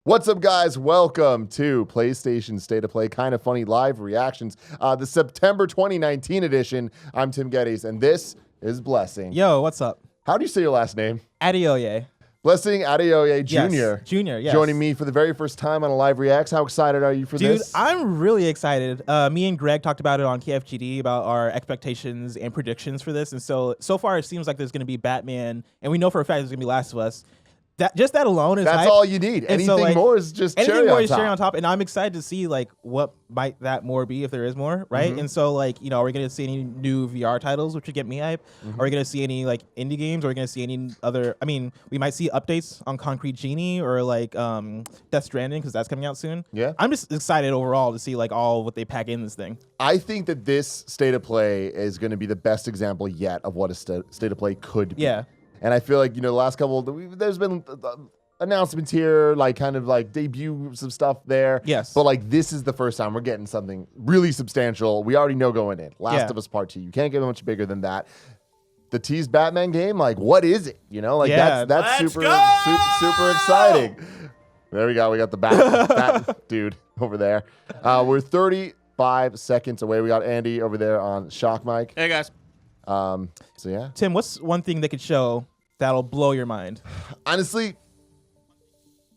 What's up, guys? Welcome to PlayStation State of Play Kind of Funny Live Reactions, the September 2019 edition. I'm Tim Gettys, and this is Blessing. Yo, what's up? How do you say your last name? Adeoye. Blessing Adeoye Jr. Yes, Junior, yes. Joining me for the very first time on a live reacts. How excited are you for this? Dude, I'm really excited. Me and Greg talked about it on KFGD about our expectations and predictions for this. And so far it seems like there's going to be Batman, and we know for a fact there's going to be Last of Us. That alone is That's hype. all you need. And Anything more is just cherry on top. And I'm excited to see like what might that more be if there is more, right? And so like, you know, are we going to see any new VR titles which would get me hype? Are we going to see any like indie games? Are we going to see any other? I mean, we might see updates on Concrete Genie or like Death Stranding because that's coming out soon. Yeah, I'm just excited overall to see like all what they pack in this thing. I think that this State of Play is going to be the best example yet of what a State of Play could be. Yeah. And I feel like, you know, the last couple, there's been announcements here, like kind of like debut some stuff there. Yes. But like this is the first time we're getting something really substantial. We already know going in. Last of Us Part 2. You can't get much bigger than that. The teased Batman game, like what is it? You know, like that's super exciting. There we go. We got the bat dude over there. We're 35 seconds away. We got Andy over there on Shock Mic. Hey guys. So yeah. Tim, what's one thing they could show that'll blow your mind? Honestly,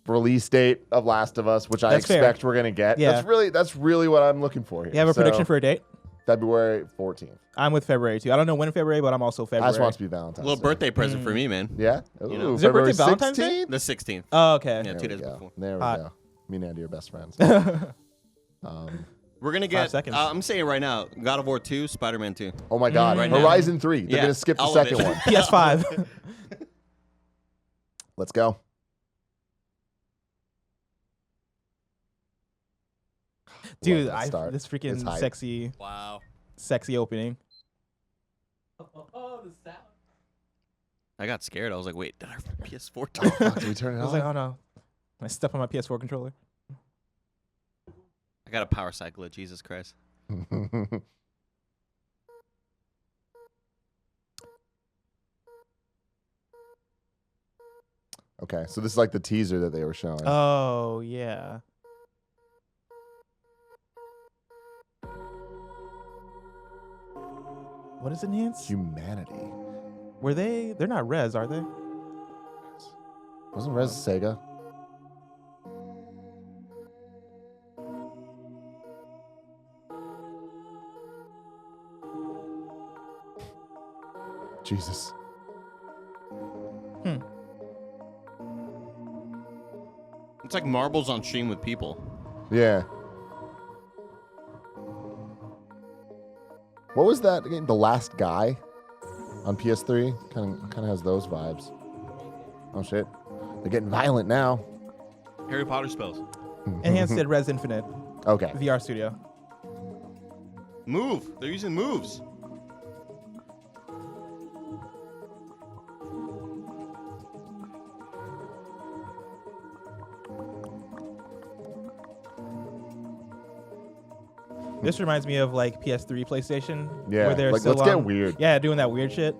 release date of Last of Us, which I expect we're gonna get. Yeah. That's really what I'm looking for here. You have a prediction for a date? February 14th. I'm with February too. I don't know when in February, but I'm also February. I just want it to be Valentine's. A little birthday present for me, man. Yeah. You know. Is it February birthday Valentine's Day? The 16th. Oh, okay. Yeah, 2 days before. There we go. Me and Andy are best friends. We're gonna get. 5 seconds. I'm saying right now, God of War 2, Spider-Man 2. Oh my God. Right Horizon 3. They're gonna skip the second one. PS5. Let's go. Dude, this freaking sexy opening. Oh, the sound. I got scared. I was like, wait, did our PS4 Did we turn it on? I was like, oh no. I step on my PS4 controller. I got a power cycle it. Jesus Christ. Okay, so this is like the teaser that they were showing. Oh, yeah. What is enhanced? Humanity. They're not Res, are they? Wasn't Res Sega? Jesus. It's like marbles on stream with people. Yeah. What was that again? The Last Guy on PS3? Kind of has those vibes. Oh shit. They're getting violent now. Harry Potter spells. Enhanced did Res Infinite. Okay. VR Studio. Move. They're using moves. This reminds me of like PS3, PlayStation. Yeah, where they're like still let's get weird. Yeah, doing that weird shit.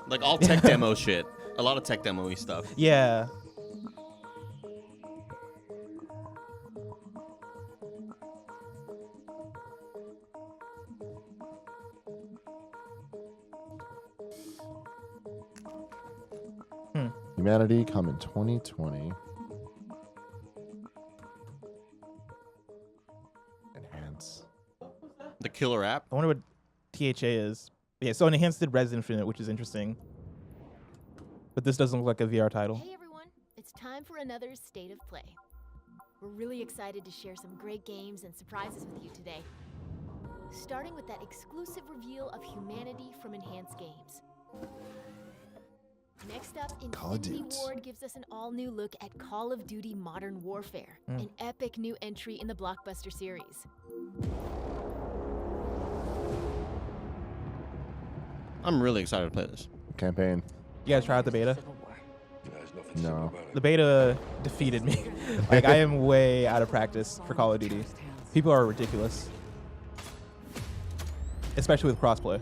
Like all tech demo shit. A lot of tech demo-y stuff. Yeah. Humanity coming 2020. Enhance. The killer app. I wonder what THA is. Yeah, so Enhanced did Res Infinite, which is interesting. But this doesn't look like a VR title. Hey everyone, it's time for another State of Play. We're really excited to share some great games and surprises with you today. Starting with that exclusive reveal of Humanity from Enhanced Games. Next up, Infinity Ward gives us an all-new look at Call of Duty Modern Warfare, an epic new entry in the blockbuster series. I'm really excited to play this. Campaign. You guys try out the beta? No. The beta defeated me. Like, I am way out of practice for Call of Duty. People are ridiculous. Especially with crossplay.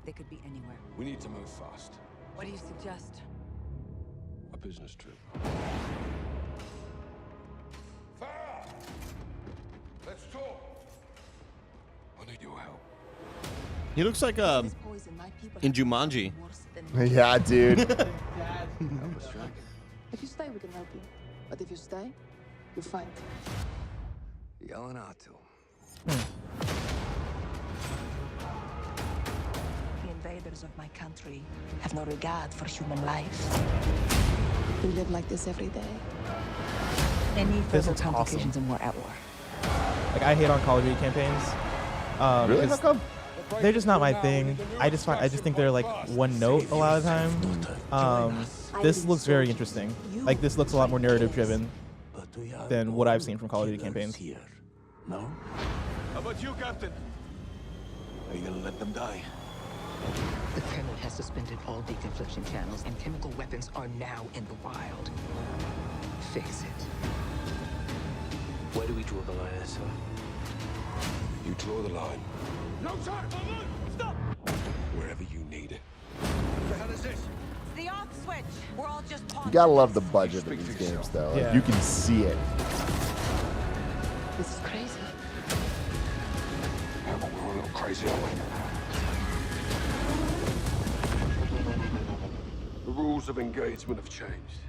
They could be anywhere. We need to move fast. What do you suggest? A business trip. Let's talk. I need your help. He looks like in Jumanji. Yeah, dude. If you stay, we can help you. But if you stay, you fight. Yelling out to him. The invaders of my country have no regard for human life. We live like this every day. Any This further looks awesome. complications and we're at war. Like I hate on Call of Duty campaigns. Really? How come? They're just not my thing. I just think they're like one note a lot of the time. This looks very interesting. Like this looks a lot more narrative driven than what I've seen from Call of Duty campaigns. No? How about you, Captain? Are you gonna let them die? The Kremlin has suspended all deconfliction channels, and chemical weapons are now in the wild. Fix it. Where do we draw the line, sir? You draw the line. No time! Stop! Wherever you need it. What the hell is this? The off switch. We're all just You gotta love the budget of these games, though. Like, Yeah. you can see it. This is crazy. Yeah, but we're a little crazy, aren't we? The rules of engagement have changed.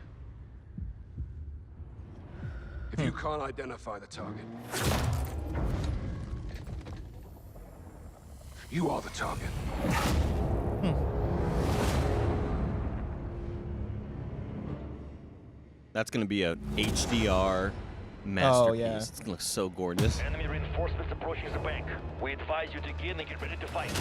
If you can't identify the target, you are the target. That's gonna be a HDR masterpiece. yeah. It's gonna look so gorgeous. Enemy reinforcements approaching the bank. We advise you to get in and get ready to fight.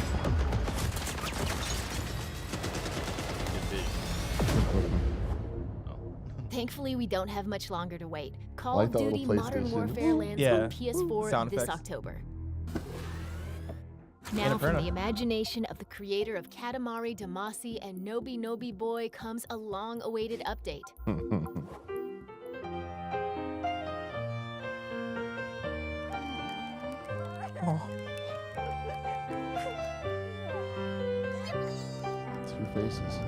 Thankfully, we don't have much longer to wait. Call Like of that little Duty Modern PlayStation. Warfare lands Yeah. on PS4 Sound this effects. October. Now, from Annapurna. the imagination of the creator of Katamari Damacy and Nobi Nobi Boy comes a long-awaited update. Two faces.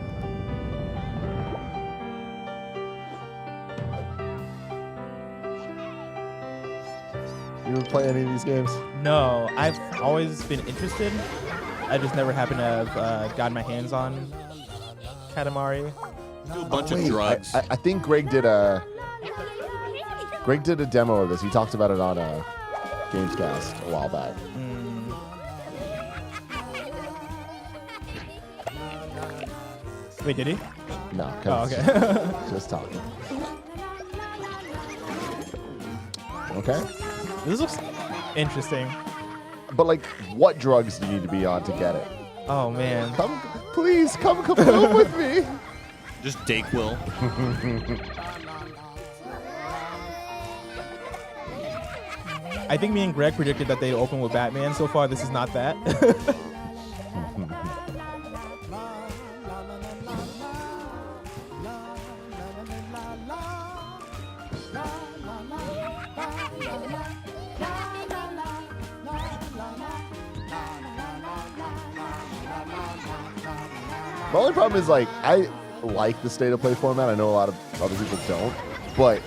You ever play any of these games? No, I've always been interested. I just never happened to have gotten my hands on Katamari. Do a bunch Wait, of drugs. I think Greg did a demo of this. He talked about it on a Gamescast a while back. Wait, did he? No, Oh, Kevin's okay. just talking. Okay, This looks interesting. but like, what drugs do you need to be on to get it? Oh man. Come, please, come film with me. Just Dayquil. I think me and Greg predicted that they'd open with Batman. So far, this is not that. The only problem is, like, I like the state of play format. I know a lot of other people don't, but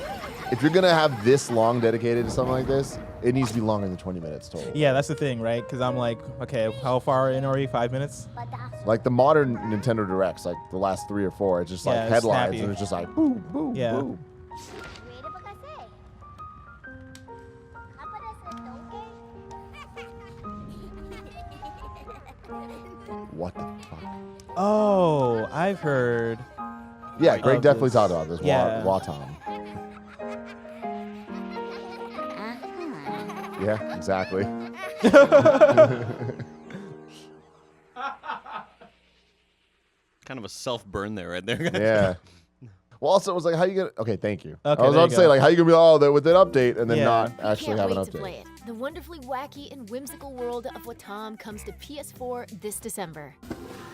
if you're gonna have this long dedicated to something like this, it needs to be longer than 20 minutes total. Yeah, that's the thing, right? Because I'm like, okay, how far in are we? 5 minutes? Like the modern Nintendo Directs, like the last 3 or 4, it's just like Yeah, it's headlines snappy. and it's just like boom, boom, Yeah. boom. What the fuck? Oh, I've heard. Yeah, Greg of definitely this. talked about this. Yeah. Watam. Yeah, exactly. Kind of a self-burn there, right there. Yeah. Well, also, it was like, how you gonna? Okay, thank you. Okay, I was there about you to say, go. like, how you gonna be with an update and then Yeah. not actually Can't have an wait to update? play it. The wonderfully wacky and whimsical world of Watam comes to PS4 this December.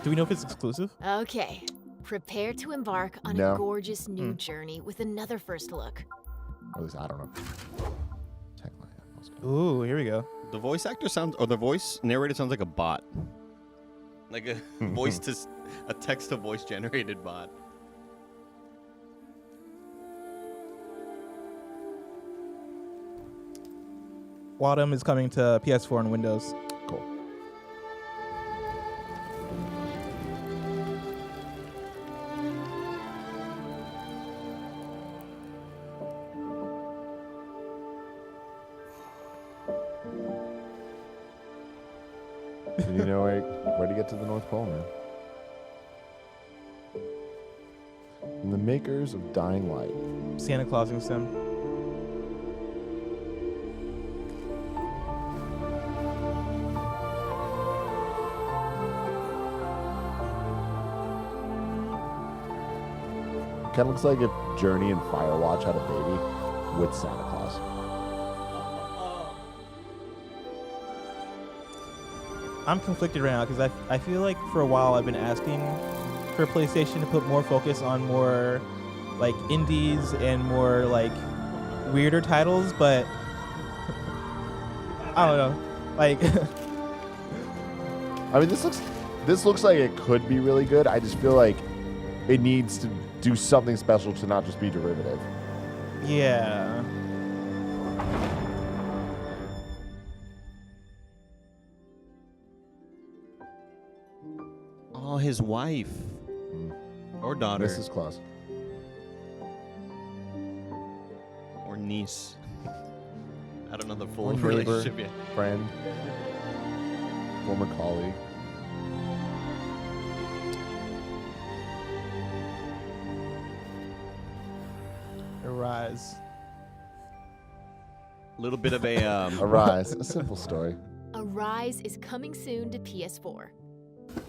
Do we know if it's exclusive? Okay, prepare to embark on No. a gorgeous new journey with another first look. Or at least I don't know. Technically, let's go. Ooh, here we go. The voice actor sounds, or the voice narrator sounds like a bot. Like a a text-to-voice generated bot. Wadum is coming to PS4 and Windows. Cool. You know where to get to the North Pole, man. And the makers of Dying Light. Santa Claus and Sim. Kind of looks like if Journey and Firewatch had a baby with Santa Claus. I'm conflicted right now because I feel like for a while I've been asking for PlayStation to put more focus on more like indies and more like weirder titles, but I don't know. Like I mean, this looks like it could be really good. I just feel like it needs to do something special to not just be derivative. yeah. Oh, his wife or daughter Mrs. Claus. or niece. I don't know the full Or neighbor, relationship yet. friend, former colleague. Arise. A little bit of a Arise, a simple story. Arise is coming soon to PS4.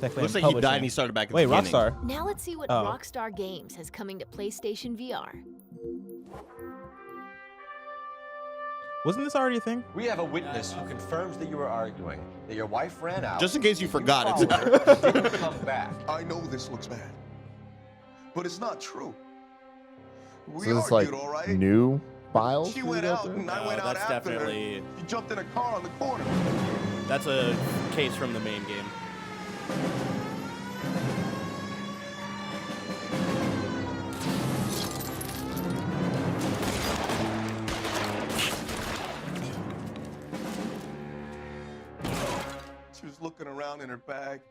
looks like he died and he started back at Wait, the beginning. Rockstar. Now let's see what Oh. Rockstar Games has coming to PlayStation VR. Wasn't this already a thing? We have a witness who confirms that you were arguing, that your wife ran out. Just in case you forgot, followed it's her, didn't come back. I know this looks bad, but it's not true. We So it's argued, like all right? new files. She for went you out there? and I went out that's after definitely- her. She jumped in a car on the corner. That's a case from the main game. She was looking around in her bag.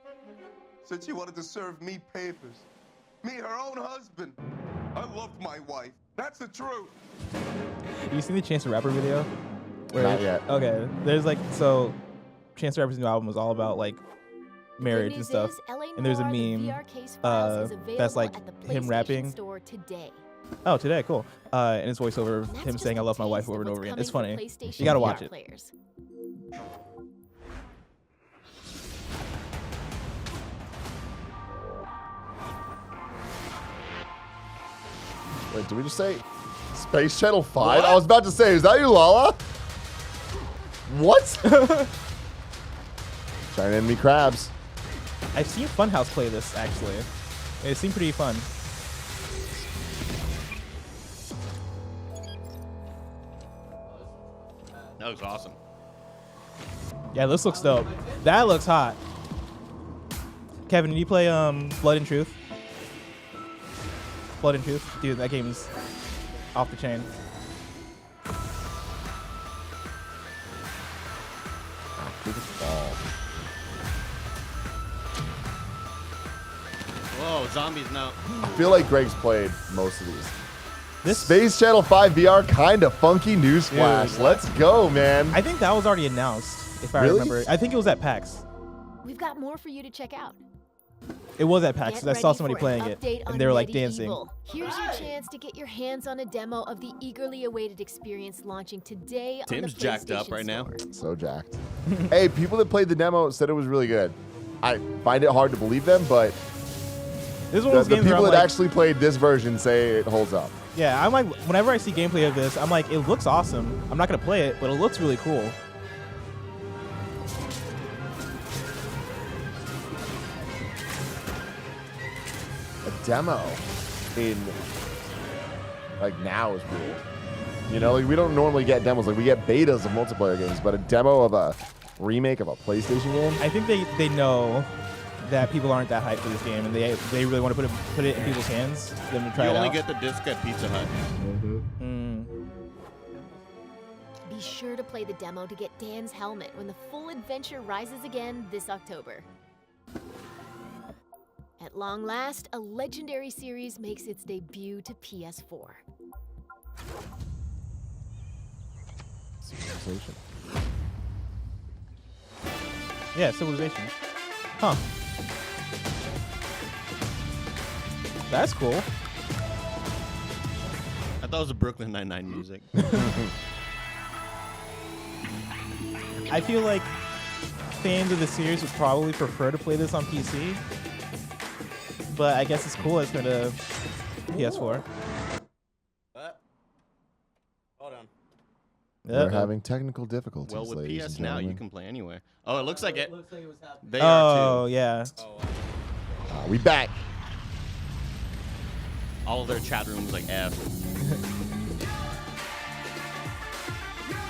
Said she wanted to serve me papers. Me, her own husband. I loved my wife. That's the truth. You seen the Chance the Rapper video? Not yet. Okay. There's like Chance the Rapper's new album was all about like marriage and stuff. And there's a meme that's like him rapping. Store today. Oh, today, cool. And it's voiceover of him saying "I love my wife" over and over again. It's funny. You gotta watch it. Players. Wait, did we just say Space Channel 5? I was about to say, is that you, Lala? What? Giant enemy crabs. I've seen Funhouse play this actually. It seemed pretty fun. That looks awesome. Yeah, this looks dope. That looks hot. Kevin, did you play Blood and Truth? Blood and Truth? Dude, that game's off the chain. Whoa, zombies now. I feel like Greg's played most of these. This Space Channel 5 VR kind of funky newsflash. Let's go, man. I think that was already announced, if I Really? remember. I think it was at PAX. We've got more for you to check out. It was at PAX Get because I saw ready somebody for playing an it, update and on they were like Medieval. dancing. Here's your chance to get your hands on a demo of the eagerly awaited experience launching today Tim's on the jacked up PlayStation right now. Store. So jacked. Hey, people that played the demo said it was really good. I find it hard to believe them, but This is one of the those games where people I'm that like, actually played this version say it holds up. yeah, I'm like, whenever I see gameplay of this, I'm like, it looks awesome. I'm not gonna play it, but it looks really cool. A demo in like now is weird. You know, like we don't normally get demos. Like we get betas of multiplayer games, but a demo of a remake of a PlayStation game. I think they know that people aren't that hyped for this game, and they really want to put it in people's hands for them to try You it only out. get the disc at Pizza Hut. Mm. Be sure to play the demo to get Dan's helmet when the full adventure rises again this October. At long last, a legendary series makes its debut to PS4. Civilization. Yeah, Civilization. Huh. That's cool. I thought it was a Brooklyn Nine-Nine music. I feel like fans of the series would probably prefer to play this on PC, but I guess it's cool it's going to PS4. Hold on. We're having technical difficulties. Well, with ladies PS and Now, gentlemen. you can play anywhere. Oh, it looks like it. They Oh, are too. yeah. We back. All of their chat rooms like F.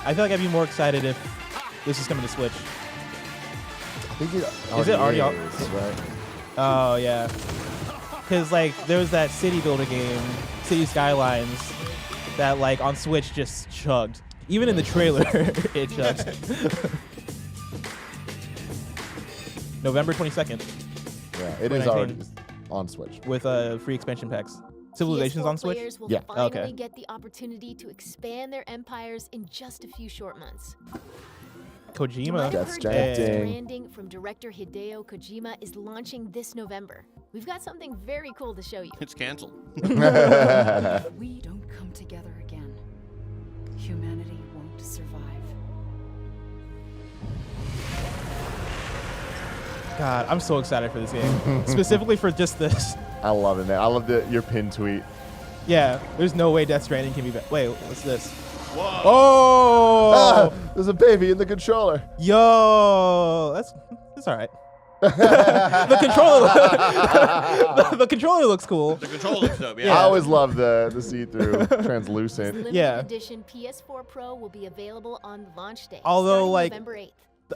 I feel like I'd be more excited if this is coming to Switch. I think it Is it already out? is, right? Oh, yeah. Because, like, there was that city builder game, City Skylines, that, like, on Switch just chugged. Even in the trailer, it chugged. November 22nd. Yeah, it is 2019. already on Switch. With free expansion packs. Civilization's PS4 on Switch? Players will Yeah. finally Okay. get the opportunity to expand their empires in just a few short months. You Kojima. might have Death heard Stranding. Death Stranding from director Hideo Kojima is launching this November. We've got something very cool to show you. It's canceled. We don't come together again. Humanity won't survive. God, I'm so excited for this game. Specifically for just this. I love it, man. I love your pin tweet. Yeah, there's no way Death Stranding can be better. Wait, what's this? Whoa. Oh! There's a baby in the controller. Yo! That's all right. the controller the controller looks cool. The controller looks dope, I yeah. always love the see-through, translucent. Limited Yeah. edition PS4 Pro will be available on launch day. Although, starting like, November 8th.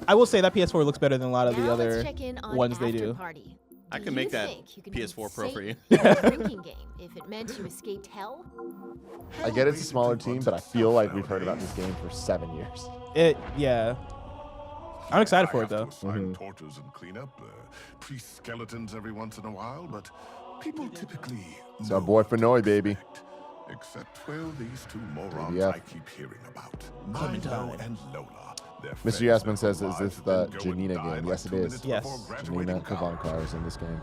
I will say that PS4 looks better than a lot of the Now other let's check in on ones they After do. Party. I Do can make you that think you can PS4 Pro for you. insane a drinking game if it meant you escaped hell? I get it's a smaller team, but I feel like we've heard about this game for 7 years. Yeah. I'm excited for it though. Find torches and clean up priest skeletons every once in a while, but people typically It's our boy Fenoy, baby. Except, well, these two morons Yeah. I keep hearing about. Milo and Lola. Mr. Yasmin says, is this the Janina game? Yes, it is. Yes. Janina Kavankar is in this game.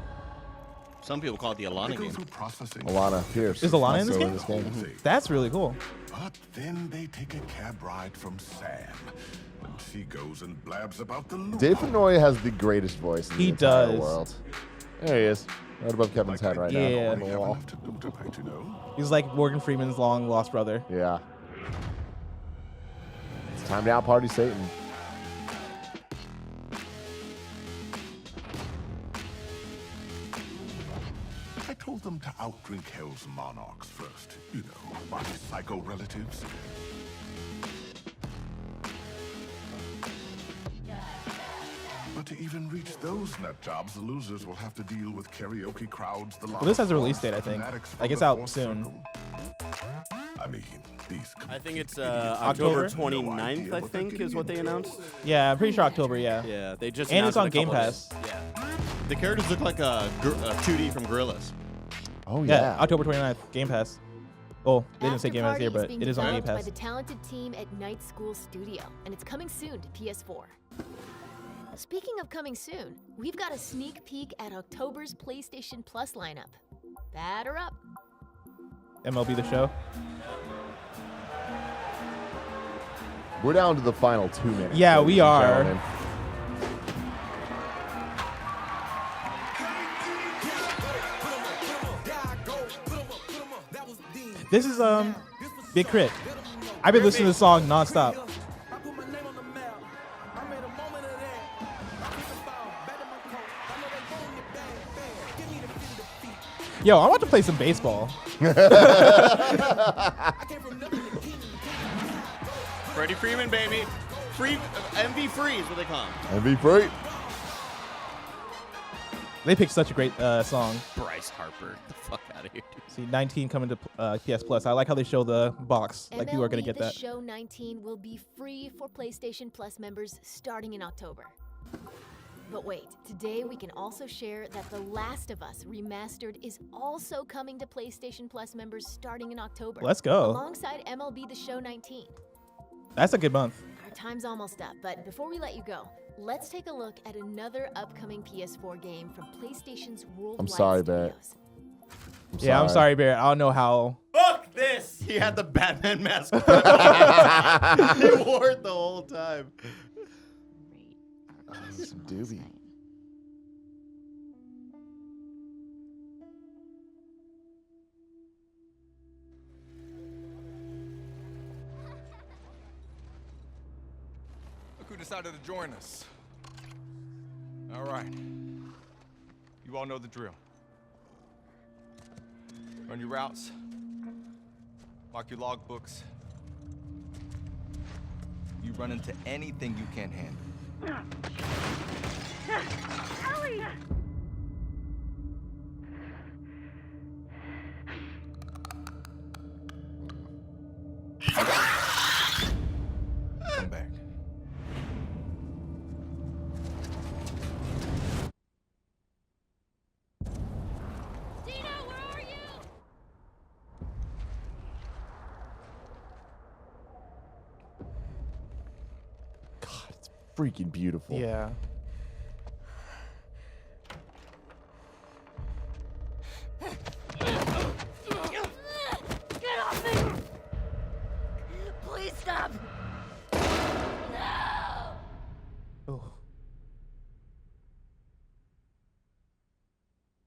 Some people call it the Alana game. Alana Pierce. Is Alana in this also game? That's really cool. But then they take a cab ride from Sam, and she goes and blabs about the Dave Fenoy has the greatest voice in the He entire does. world. There he is. Right above Kevin's head right Yeah. now. On the wall. He's like Morgan Freeman's long lost brother. Yeah. It's time to out-party Satan. I told them to outdrink Hell's monarchs first. You know, my psycho relatives. But to even reach those nut jobs, the losers will have to deal with karaoke crowds. The Well, this has a release date, I think. Like it's out soon. I mean, these. I think it's October? October 29th, I think, is what they announced. Yeah, I'm pretty sure October, yeah. Yeah, they just And it's announced on it a Game couple Pass. days. Yeah. The characters look like a 2D from Gorillas. Oh, Yeah, October 29th, Game Pass. Oh, they didn't say Game Pass here, but being it is on Game developed Pass. by the talented team at Night School Studio, and it's coming soon to PS4. Speaking of coming soon, we've got a sneak peek at October's PlayStation Plus lineup. Batter up. MLB The Show. We're down to the final 2 minutes. Yeah, ladies we and are. gentlemen. This is Big Crit. I've been listening to the song nonstop. Yo, I want to play some baseball. Freddie Freeman, baby. Free MV free is what they call him. MV free. They picked such a great song. Bryce Harper. Get the fuck out of here, dude. See, 19 coming to PS Plus. I like how they show the box. Like people are gonna get The that. Show 19 will be free for PlayStation Plus members starting in October. But wait, today we can also share that The Last of Us Remastered is also coming to PlayStation Plus members starting in October. Let's go. Alongside MLB The Show 19. That's a good month. Our time's almost up, but before we let you go, let's take a look at another upcoming PS4 game from PlayStation's Worldwide I'm sorry, Barrett. Studios. I'm sorry, Barrett. I don't know how. Fuck this! He had the Batman mask. He wore it the whole time. Some doobie. Look who decided to join us. All right. You all know the drill. Run your routes. Mark your logbooks. You run into anything you can't handle. Ellie! Come back. Dino, where are you? God, it's freaking beautiful. Yeah. Get off me! Please stop! No! Oh.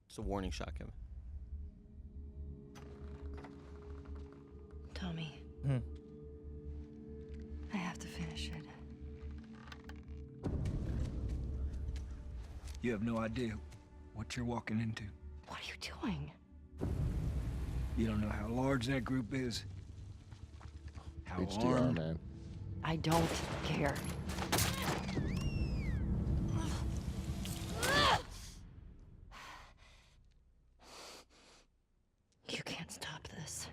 It's a warning shot, Kevin. Tommy, Hmm. I have to finish it. You have no idea what you're walking into. What are you doing? You don't know how large that group is. How HDR, armed. man. I don't care. You can't stop this.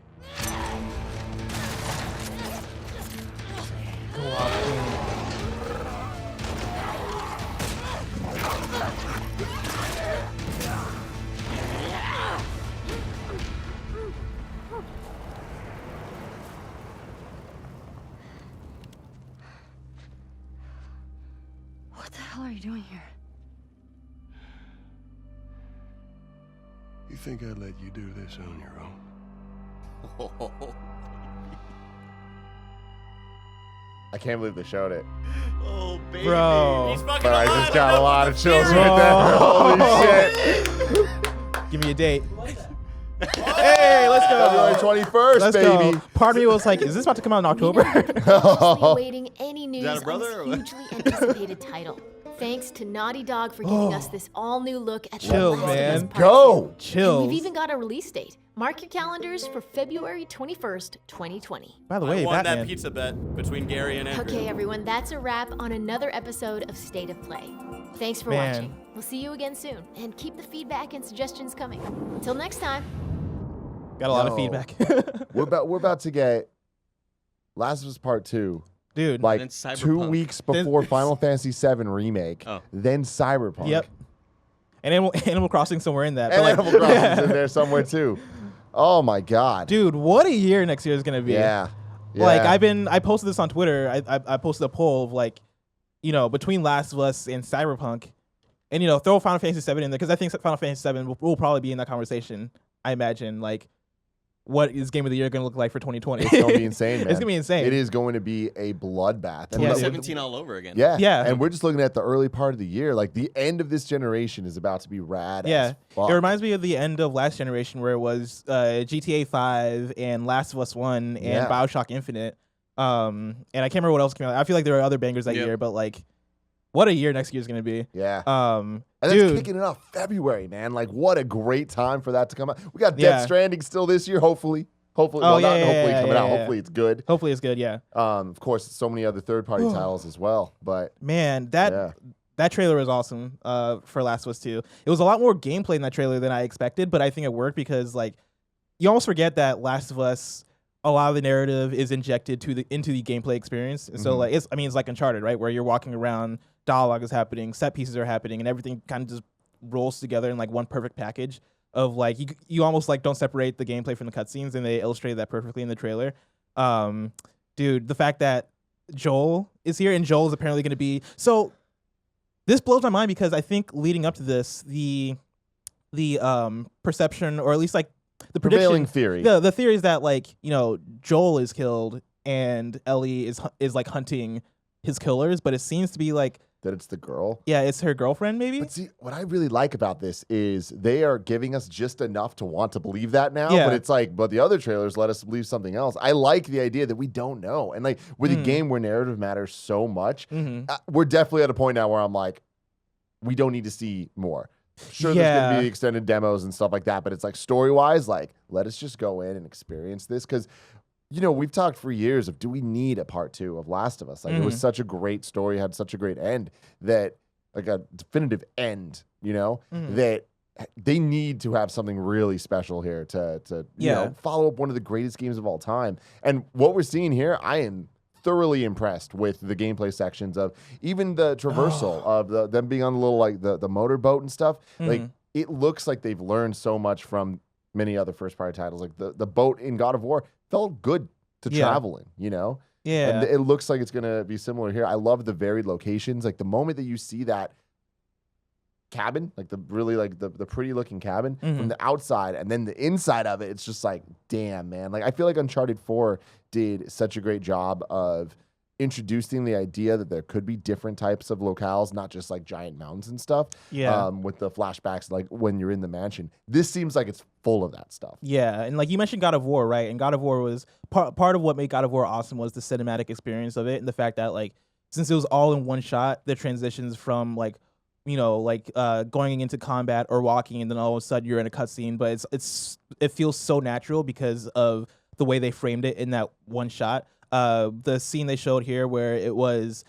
Go off, Queen. What the hell are you doing here? You think I'd let you do this on your own? I can't believe they showed it. Oh, baby. Bro. He's fucking But I alive. just got a lot of chills Bro. right there. Holy shit. Give me a date. Hey, let's go. February 21st, Let's baby. go. Part of me was like, is this about to come out in October? Anxiously awaiting any news that a on brother or this what? hugely anticipated title. Thanks to Naughty Dog for giving us this all-new look at Chill, The Last of Us man. Part Go. 2. And Chills. we've even got a release date. Mark your calendars for February 21st, 2020. By the I way, won Batman. that pizza bet between Gary and Andrew. Okay, everyone, that's a wrap on another episode of State of Play. Thanks for Man. watching. We'll see you again soon, and keep the feedback and suggestions coming. Until next time. Got a lot of Yo. feedback. We're about to get Last of Us Part 2. Dude. Like then 2 Cyberpunk. weeks before Final Fantasy VII Remake. Oh. Then Cyberpunk. Yep. And Animal Crossing somewhere in that. And but like, Animal Crossing's in there somewhere too. Oh my God. Dude, what a year next year is gonna be. Yeah. Like Yeah. I posted this on Twitter. I posted a poll of like, between Last of Us and Cyberpunk, and throw Final Fantasy VII in there because I think Final Fantasy VII will probably be in that conversation. I imagine like, what is Game of the Year gonna look like for 2020? It's gonna be insane, man. It's gonna be insane. It is going to be a bloodbath. And Yeah, we're- 17 all over again. Yeah. Yeah. And we're just looking at the early part of the year. Like the end of this generation is about to be rad. Yeah, As fuck. it reminds me of the end of last generation where it was GTA 5 and Last of Us 1 and Yeah. BioShock Infinite. And I can't remember what else came out. I feel like there were other bangers that Yep. year, but like, what a year next year is gonna be. Yeah. And And that's kicking it off February, man. Like what a great time for that to come out. We got Death Stranding still this year, hopefully. Hopefully, Oh, well, not yeah, hopefully yeah, coming yeah, out. yeah. Hopefully it's good. Hopefully it's good. Yeah. Of course, so many other third-party titles as well. But Man, yeah. that trailer was awesome for Last of Us 2. It was a lot more gameplay in that trailer than I expected, but I think it worked because like you almost forget that Last of Us, a lot of the narrative is injected into the gameplay experience. And so like it's like Uncharted, right? Where you're walking around, dialogue is happening, set pieces are happening, and everything kind of just rolls together in like one perfect package of like you almost like don't separate the gameplay from the cutscenes, and they illustrated that perfectly in the trailer. Dude, the fact that Joel is here and Joel is apparently going to be this blows my mind because I think leading up to this, the perception, or at least like the prevailing prediction, theory, the theory is that like Joel is killed and Ellie is like hunting his killers, but it seems to be like that it's the girl. Yeah, it's her girlfriend, maybe. But see, what I really like about this is they are giving us just enough to want to believe that now. Yeah. But it's like, but the other trailers let us believe something else. I like the idea that we don't know. And like with a game where narrative matters so much, we're definitely at a point now where I'm like, we don't need to see more. Sure, there's going to be extended demos and stuff like that. But it's like story-wise, like, let us just go in and experience this. Because we've talked for years of, do we need a part 2 of Last of Us? Like, it was such a great story, had such a great end that, like a definitive end, that they need to have something really special here to follow up one of the greatest games of all time. And what we're seeing here, I am thoroughly impressed with the gameplay sections of even the traversal of them being on the little, like, the motorboat and stuff. Like, it looks like they've learned so much from many other first-party titles. Like, the boat in God of War felt good to travel in, Yeah. And it looks like it's going to be similar here. I love the varied locations. Like, the moment that you see that cabin, like the really, like, the pretty looking cabin from the outside and then the inside of it, it's just like, damn, man. Like, I feel like Uncharted 4 did such a great job of introducing the idea that there could be different types of locales, not just like giant mountains and stuff. Yeah. With the flashbacks, like when you're in the mansion, this seems like it's full of that stuff. Yeah, and like you mentioned God of War, right? And God of War was part of what made God of War awesome was the cinematic experience of it, and the fact that like since it was all in one shot, the transitions from like going into combat or walking, and then all of a sudden you're in a cutscene, but it feels so natural because of the way they framed it in that one shot. The scene they showed here where it was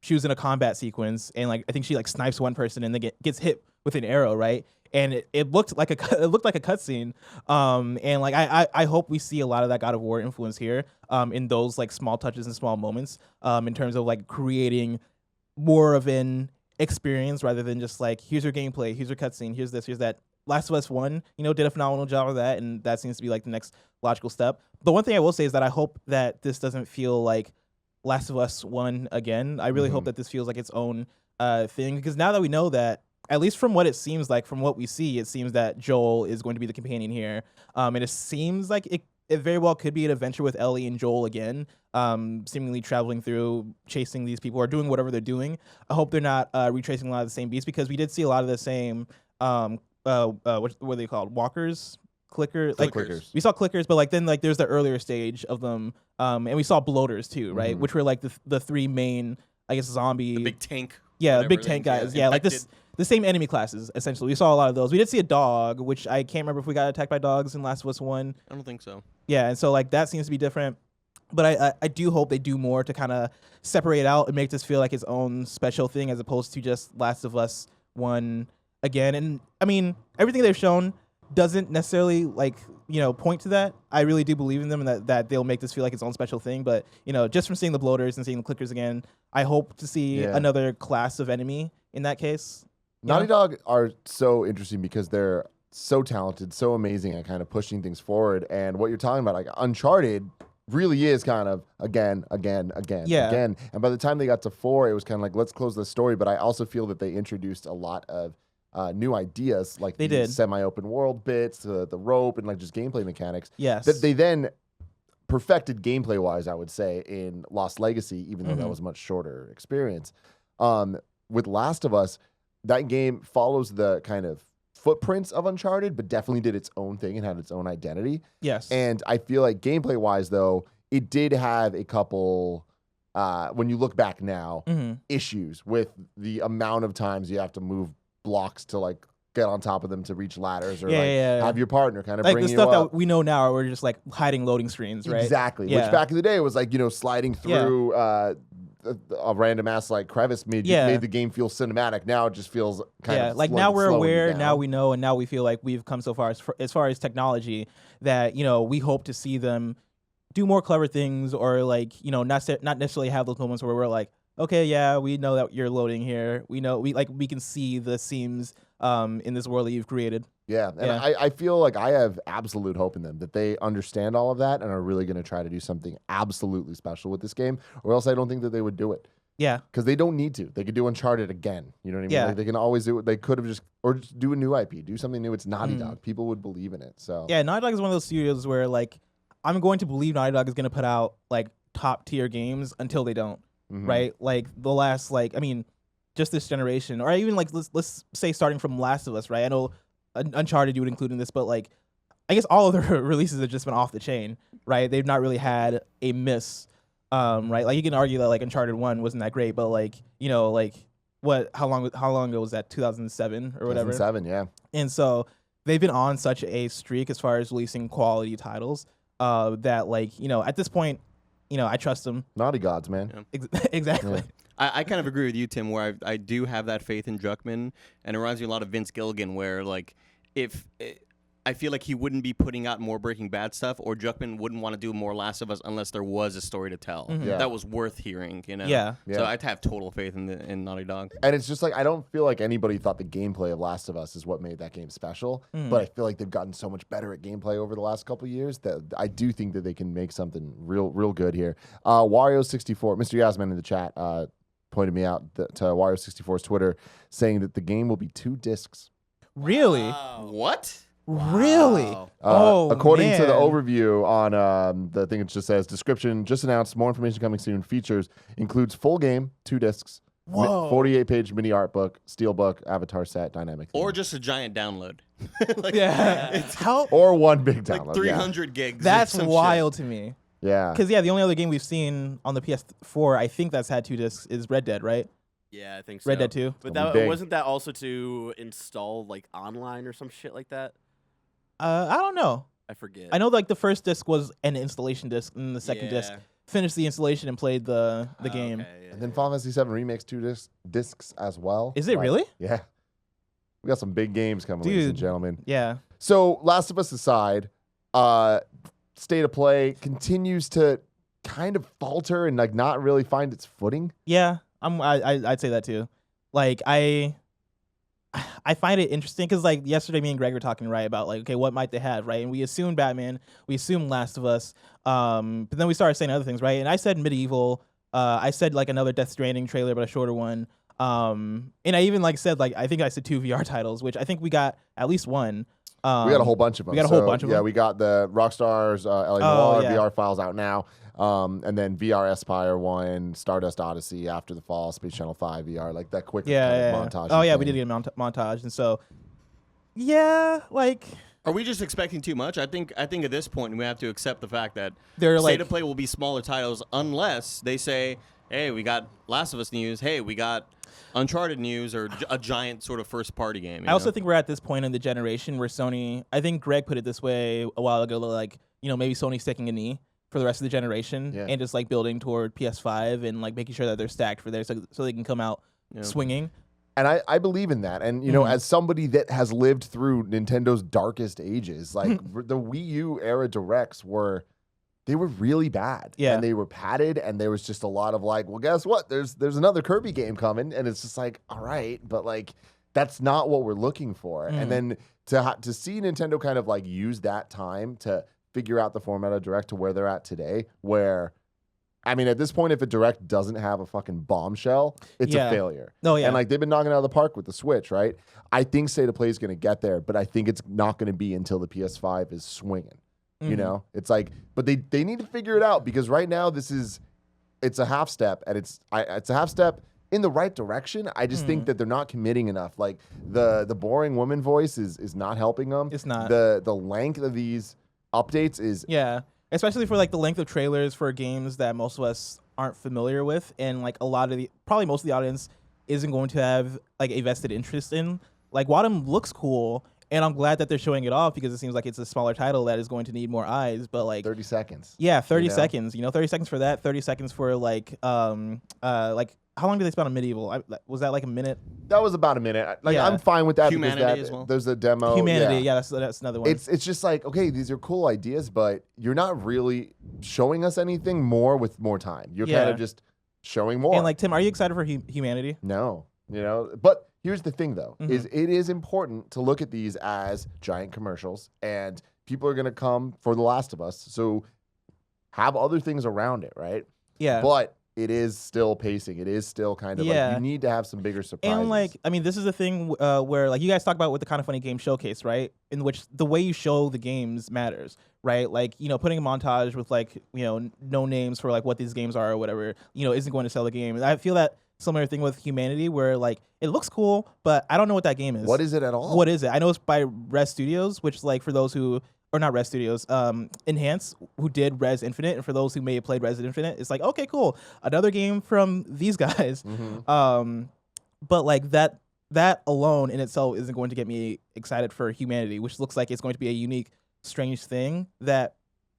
she was in a combat sequence and like I think she like snipes one person and then gets hit with an arrow, right? And it looked like a cutscene. And like I hope we see a lot of that God of War influence here in those like small touches and small moments in terms of like creating more of an experience rather than just like here's your gameplay, here's your cutscene, here's this, here's that. Last of Us 1, did a phenomenal job of that, and that seems to be like the next logical step. The one thing I will say is that I hope that this doesn't feel like Last of Us 1 again. I really hope that this feels like its own thing, because now that we know that, at least from what it seems like, from what we see, it seems that Joel is going to be the companion here. And it seems like it very well could be an adventure with Ellie and Joel again, seemingly traveling through, chasing these people, or doing whatever they're doing. I hope they're not retracing a lot of the same beats, because we did see a lot of the same what are they called? Walkers? Clickers. Like, we saw clickers, but like then like there's the earlier stage of them, and we saw bloaters too, right? Which were like the three main, I guess, zombie. The big tank. Yeah, big tank guys. Yeah, like the same enemy classes essentially. We saw a lot of those. We did see a dog, which I can't remember if we got attacked by dogs in Last of Us 1. I don't think so. Yeah, and so like that seems to be different. But I do hope they do more to kind of separate out and make this feel like its own special thing as opposed to just Last of Us 1 again. And I mean, everything they've shown doesn't necessarily like, point to that. I really do believe in them and that they'll make this feel like its own special thing. But, just from seeing the bloaters and seeing the clickers again, I hope to see another class of enemy in that case. Naughty Dog are so interesting because they're so talented, so amazing at kind of pushing things forward. And what you're talking about, like Uncharted really is kind of again. And by the time they got to 4, it was kind of like, let's close the story. But I also feel that they introduced a lot of new ideas, like the semi-open world bits, the rope, and like just gameplay mechanics. Yes. That they then perfected gameplay-wise, I would say, in Lost Legacy, even though that was a much shorter experience. With Last of Us, that game follows the kind of footprints of Uncharted, but definitely did its own thing and had its own identity. Yes. And I feel like gameplay-wise, though, it did have a couple, when you look back now, issues with the amount of times you have to move blocks to like get on top of them to reach ladders, or have your partner kind of like bring the you stuff up. that we know now, we're just like hiding loading screens, right? Exactly. Yeah. Which back in the day was like, sliding through a random ass like crevice made the game feel cinematic. Now it just feels kind of like now we're aware, now we know, and now we feel like we've come so far as far as technology that we hope to see them do more clever things, or like not necessarily have those moments where we're like, okay, yeah, we know that you're loading here. We know we can see the seams in this world that you've created. Yeah, and I feel like I have absolute hope in them that they understand all of that and are really going to try to do something absolutely special with this game, or else I don't think that they would do it. Yeah, because they don't need to. They could do Uncharted again. You know what I mean? Yeah, like they can always do it. They could have just do a new IP, do something new. It's Naughty Dog. People would believe in it. So yeah, Naughty Dog is one of those studios where like I'm going to believe Naughty Dog is going to put out like top tier games until they don't. Right? Like the last just this generation, or even like let's say starting from Last of Us. Right? I know Uncharted you would include in this, but like I guess all of their releases have just been off the chain, right? They've not really had a miss, right? Like you can argue that like Uncharted 1 wasn't that great, but like how long ago was that? 2007 or whatever. 2007, yeah. And so they've been on such a streak as far as releasing quality titles that like at this point, I trust them. Naughty gods, man. Yeah. Exactly. Yeah. I kind of agree with you, Tim, where I do have that faith in Druckmann, and it reminds me a lot of Vince Gilligan, where like I feel like he wouldn't be putting out more Breaking Bad stuff, or Druckmann wouldn't want to do more Last of Us unless there was a story to tell that was worth hearing. Yeah. So I'd have total faith in Naughty Dog. And it's just like I don't feel like anybody thought the gameplay of Last of Us is what made that game special, but I feel like they've gotten so much better at gameplay over the last couple of years that I do think that they can make something real good here. Wario64, Mr. Yasman in the chat pointed me out to Wario64's Twitter, saying that the game will be 2 discs. Really? What? Really? According to the overview on the thing, it just says description just announced, more information coming soon. Features includes full game, 2 discs, 48-page mini art book, steel book, avatar set, dynamic theme. Or just a giant download. Or one big download. Like 300 gigs. That's wild to me. Yeah. Because the only other game we've seen on the PS4, I think that's had 2 discs, is Red Dead, right? Yeah, I think so. Red Dead 2. But wasn't that also to install like online or some shit like that? I don't know. I forget. I know like the first disc was an installation disc, and the second disc finished the installation and played the game. Okay, and then Final Fantasy VII Remake's 2 discs as well. Is it really? Yeah. We got some big games coming, ladies and gentlemen. Yeah. So Last of Us aside, State of Play continues to kind of falter and like not really find its footing. Yeah, I'd say that too. Like I find it interesting because like yesterday me and Greg were talking about like, okay, what might they have, right? And we assumed Batman, we assumed Last of Us, but then we started saying other things, right? And I said Medieval, I said like another Death Stranding trailer, but a shorter one. And I even like said like I think I said 2 VR titles, which I think we got at least one. We got a whole bunch of them. We got a whole bunch of them. Yeah, we got the Rockstar's LA Noire VR files out now. And then VR Aspire 1, Stardust Odyssey, After the Fall, Space Channel 5 VR, like that quick montage. Oh, yeah, we did get a montage. And so, yeah, like... Are we just expecting too much? I think at this point we have to accept the fact that State like, of Play will be smaller titles unless they say, hey, we got Last of Us news, hey, we got Uncharted news, or a giant sort of first-party game. I also think we're at this point in the generation where Sony... I think Greg put it this way a while ago, like, maybe Sony's taking a knee for the rest of the generation and just like building toward PS5 and like making sure that they're stacked for there so they can come out swinging. And I believe in that. And, as somebody that has lived through Nintendo's darkest ages, like the Wii U era directs were really bad. Yeah. And they were padded, and there was just a lot of like, well, guess what? There's another Kirby game coming. And it's just like, all right, but like, that's not what we're looking for. And then to see Nintendo kind of like use that time to figure out the format of Direct to where they're at today, where, I mean, at this point, if a Direct doesn't have a fucking bombshell, it's a failure. Oh, yeah. And like they've been knocking it out of the park with the Switch, right? I think State of Play is going to get there, but I think it's not going to be until the PS5 is swinging. You know, it's like, but they need to figure it out, because right now it's a half step, and it's a half step in the right direction. I just think that they're not committing enough. Like the boring woman voice is not helping them. It's not. The length of these updates is especially for like the length of trailers for games that most of us aren't familiar with, and like probably most of the audience isn't going to have like a vested interest in. Like Wadham looks cool, And I'm glad that they're showing it off because it seems like it's a smaller title that is going to need more eyes. But like 30 seconds. Yeah, 30 seconds. 30 seconds for that. 30 seconds for like how long did they spend on Medieval? Was that like a minute? That was about a minute. Like I'm fine with that. Humanity as well. There's a demo. Humanity, yeah, that's another one. It's just like, okay, these are cool ideas, but you're not really showing us anything more with more time. You're kind of just showing more. And like Tim, are you excited for Humanity? No, but here's the thing though, is it is important to look at these as giant commercials, and people are gonna come for The Last of Us, so have other things around it, right? Yeah. But it is still pacing. It is still kind of like you need to have some bigger surprises. And like, I mean, this is a thing where like you guys talk about with the Kind of Funny Game Showcase, right? In which the way you show the games matters, right? Like, putting a montage with like, no names for like what these games are or whatever, isn't going to sell the game. And I feel that similar thing with Humanity where like it looks cool, but I don't know what that game is. What is it at all? What is it? I know it's by Res Studios, which like for those who or not Res Studios, Enhance, who did Res Infinite, and for those who may have played Res Infinite, it's like, okay, cool, another game from these guys. But like that alone in itself isn't going to get me excited for Humanity, which looks like it's going to be a unique, strange thing that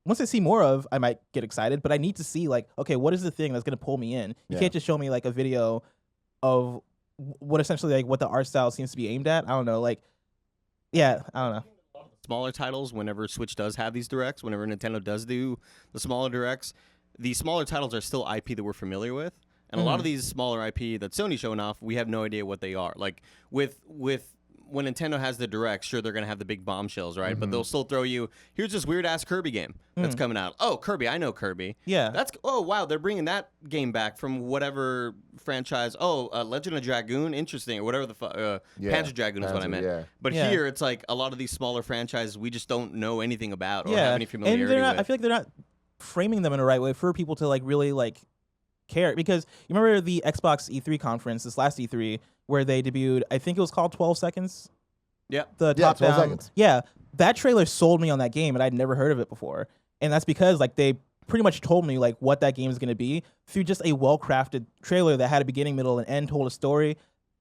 once I see more of, I might get excited. But I need to see like, okay, what is the thing that's going to pull me in? You can't just show me like a video of what essentially like what the art style seems to be aimed at. I don't know, like, I don't know. Smaller titles, whenever Switch does have these directs, whenever Nintendo does do the smaller directs, the smaller titles are still IP that we're familiar with. And a lot of these smaller IP that Sony's showing off, we have no idea what they are. Like with when Nintendo has the directs, sure, they're going to have the big bombshells, right? But they'll still throw you, here's this weird-ass Kirby game that's coming out. Oh, Kirby, I know Kirby. Yeah. Oh, wow, they're bringing that game back from whatever franchise. Oh, Legend of Dragoon, interesting, or whatever the Panzer Dragoon is what I meant. Yeah. But here, it's like a lot of these smaller franchises we just don't know anything about or have any familiarity and they're not, with. I feel like they're not framing them in the right way for people to like really like care. Because you remember the Xbox E3 conference, this last E3, where they debuted, I think it was called 12 Seconds? Yeah. The top 12 down. seconds. Yeah. That trailer sold me on that game, and I'd never heard of it before. And that's because like they pretty much told me like what that game is going to be through just a well-crafted trailer that had a beginning, middle, and end, told a story,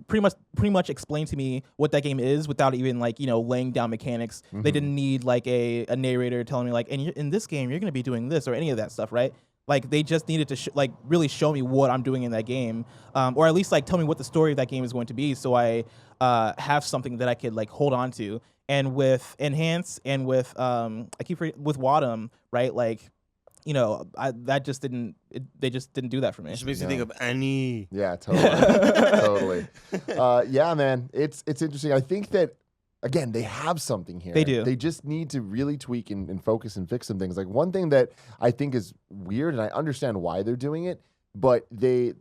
pretty much explained to me what that game is without even like, laying down mechanics. They didn't need like a narrator telling me like, and in this game, you're going to be doing this or any of that stuff, right? Like they just needed to like really show me what I'm doing in that game, or at least like tell me what the story of that game is going to be, so I have something that I could like hold on to. And with Enhance and with with Wadham, right? Like, that just didn't. They just didn't do that for me. It just makes you think of Annie. Yeah, totally, totally. Yeah, man, it's interesting. I think that. Again, they have something here. They do. They just need to really tweak and focus and fix some things. Like one thing that I think is weird, and I understand why they're doing it, but they,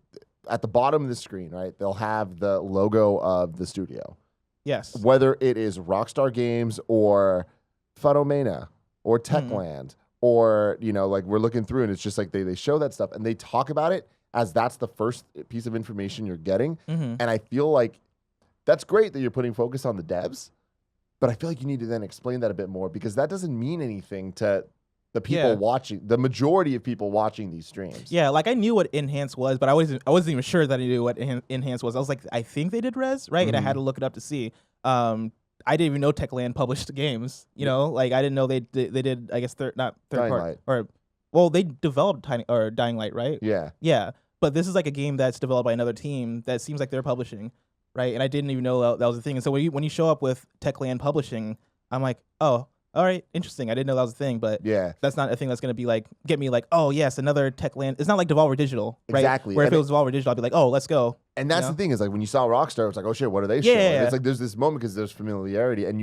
at the bottom of the screen, right, they'll have the logo of the studio. Yes. Whether it is Rockstar Games or Phenomena or Techland or, like we're looking through and it's just like they show that stuff and they talk about it as that's the first piece of information you're getting. And I feel like that's great that you're putting focus on the devs. But I feel like you need to then explain that a bit more because that doesn't mean anything to the people watching, the majority of people watching these streams. Yeah, like I knew what Enhance was, but I wasn't even sure that I knew what Enhance was. I was like, I think they did Res, right? And I had to look it up to see. I didn't even know Techland published games. Like I didn't know they did. I guess not third Dying party Light. or well, they developed Dying Light, right? Yeah. Yeah, but this is like a game that's developed by another team that seems like they're publishing. Right, and I didn't even know that was a thing. And so when you show up with Techland Publishing, I'm like, oh, all right, interesting. I didn't know that was a thing, but that's not a thing that's going to be like get me like, oh yes, another Techland. It's not like Devolver Digital, right? Exactly. Where if it was Devolver Digital, I'd be like, oh, let's go. And that's the thing is like when you saw Rockstar, it's like, oh shit, what are they showing? Yeah. It's like there's this moment because there's familiarity, and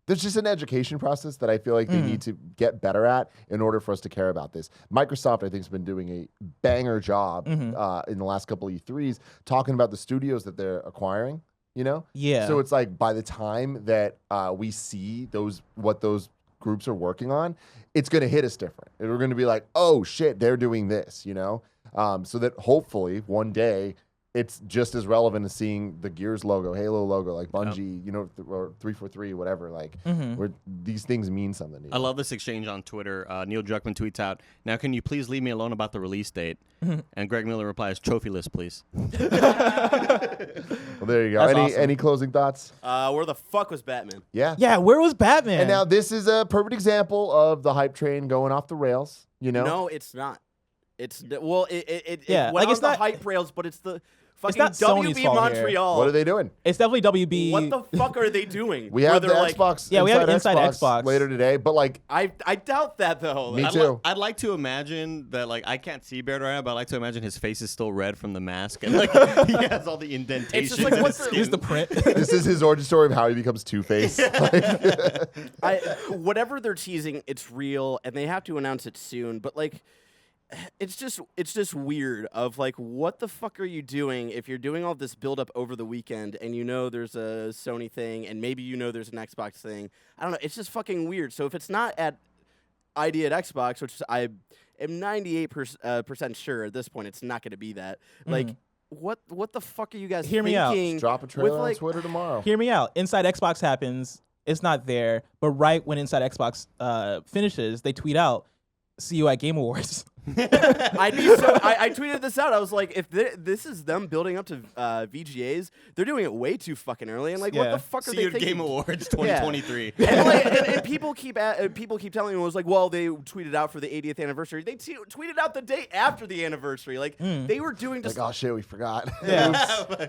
there's just an education process that I feel like they need to get better at in order for us to care about this. Microsoft, I think, has been doing a banger job in the last couple of E3s talking about the studios that they're acquiring. Yeah. So it's like by the time that we see what those groups are working on, it's going to hit us different. And we're going to be like, oh shit, they're doing this, so that hopefully one day it's just as relevant as seeing the Gears logo, Halo logo, like Bungie, you know, or 343, whatever. Like, where these things mean something to you. I love this exchange on Twitter. Neil Druckmann tweets out, "Now can you please leave me alone about the release date?" And Greg Miller replies, "Trophy list, please." Well, there you go. Any closing thoughts? Where the fuck was Batman? Yeah. Yeah, where was Batman? And now this is a perfect example of the hype train going off the rails. You know? No, it's not. It's well, it Yeah, went like, on it's the not- hype rails, but it's the fucking not Sony's WB fault here. Montreal. What are they doing? It's definitely WB. What the fuck are they doing? We Where have the they're like, Xbox. Yeah, we have Inside Xbox later today, but like, I doubt that though. Me too. I'd like to imagine that, like, I can't see Baird right now, but I like to imagine his face is still red from the mask, and like he has all the indentations. It's just like, in what's his the- skin. Here's the print. this is his origin story of how he becomes Two-Face. Whatever they're teasing, it's real, and they have to announce it soon. But like, it's just weird. Of like, what the fuck are you doing if you're doing all this build up over the weekend, and you know there's a Sony thing, and maybe you know there's an Xbox thing. I don't know. It's just fucking weird. So if it's not at ID at Xbox, which I am 98% sure at this point, it's not going to be that. Like, what the fuck are you guys Hear me out. thinking? Just drop a trailer with, on like, Twitter tomorrow. Hear me out. Inside Xbox happens. It's not there. But right when Inside Xbox finishes, they tweet out, "See you at Game Awards." I'd be so. I tweeted this out. I was like, if this is them building up to VGAs, they're doing it way too fucking early. And like, what the fuck are See they you at thinking? Game Awards 2023. And people keep telling me, it was like, well, they tweeted out for the 80th anniversary. They tweeted out the day after the anniversary. Like they were doing just. Like, oh shit, we forgot. Yeah.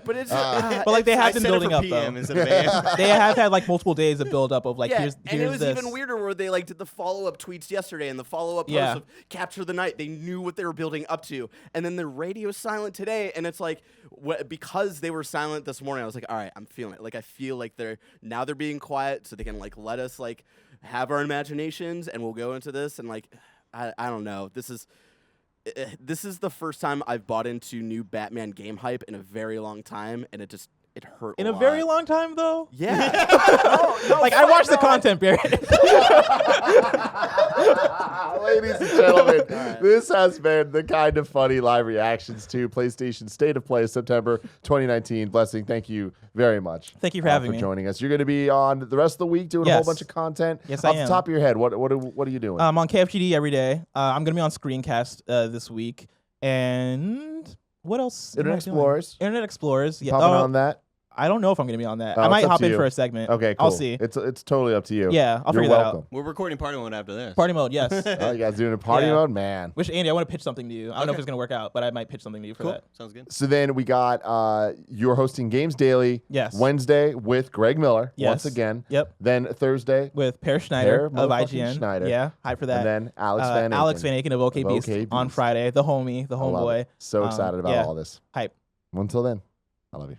But it's. But like they have been building up though. They have had like multiple days of build up of like here's and it was this. even weirder where they like did the follow up tweets yesterday and the follow up posts of Capture the Night. They knew what they were building up to, and then the radio silent today, and it's like because they were silent this morning, I was like, all right, I'm feeling it. Like I feel like they're being quiet so they can like let us like have our imaginations, and we'll go into this and like I don't know. This is the first time I've bought into new Batman game hype in a very long time, and it hurt in a a lot. very long time though. Yeah. no, like I watched the content, Barry. Ladies and gentlemen, this has been the kind of funny live reactions to PlayStation State of Play September 2019. Blessing, thank you very much. Thank you for having me. joining us. You're going to be on the rest of the week doing a whole bunch of content. Yes, Off I am. the top of your head, what are you doing? I'm on KFGD every day. I'm gonna be on Screencast this week, and what else? Internet Explorers. Internet Explorers. Yeah. Popping on that? I don't know if I'm gonna be on that. Oh, I might it's up hop to in you. for a segment. Okay, cool. I'll see. It's totally up to you. Yeah, I'll You're figure that welcome. out. We're recording party mode after this. Party mode, yes. Oh, you guys doing a party Yeah. mode? Man. Which, Andy, I want to pitch something to you. I don't know if it's going to work out, but I might pitch something to you for that. Sounds good. So then we got you're hosting Games Daily. Yes. Wednesday with Greg Miller Yes. once again. Yep. Then Thursday with Per Schneider of motherfucking IGN. Schneider. Yeah, hype for that. And then Alex Van Aken. Alex Van Aken of OK Beast on Friday. The homie, the I love homeboy. it. So excited about all this. Hype. Until then, I love you.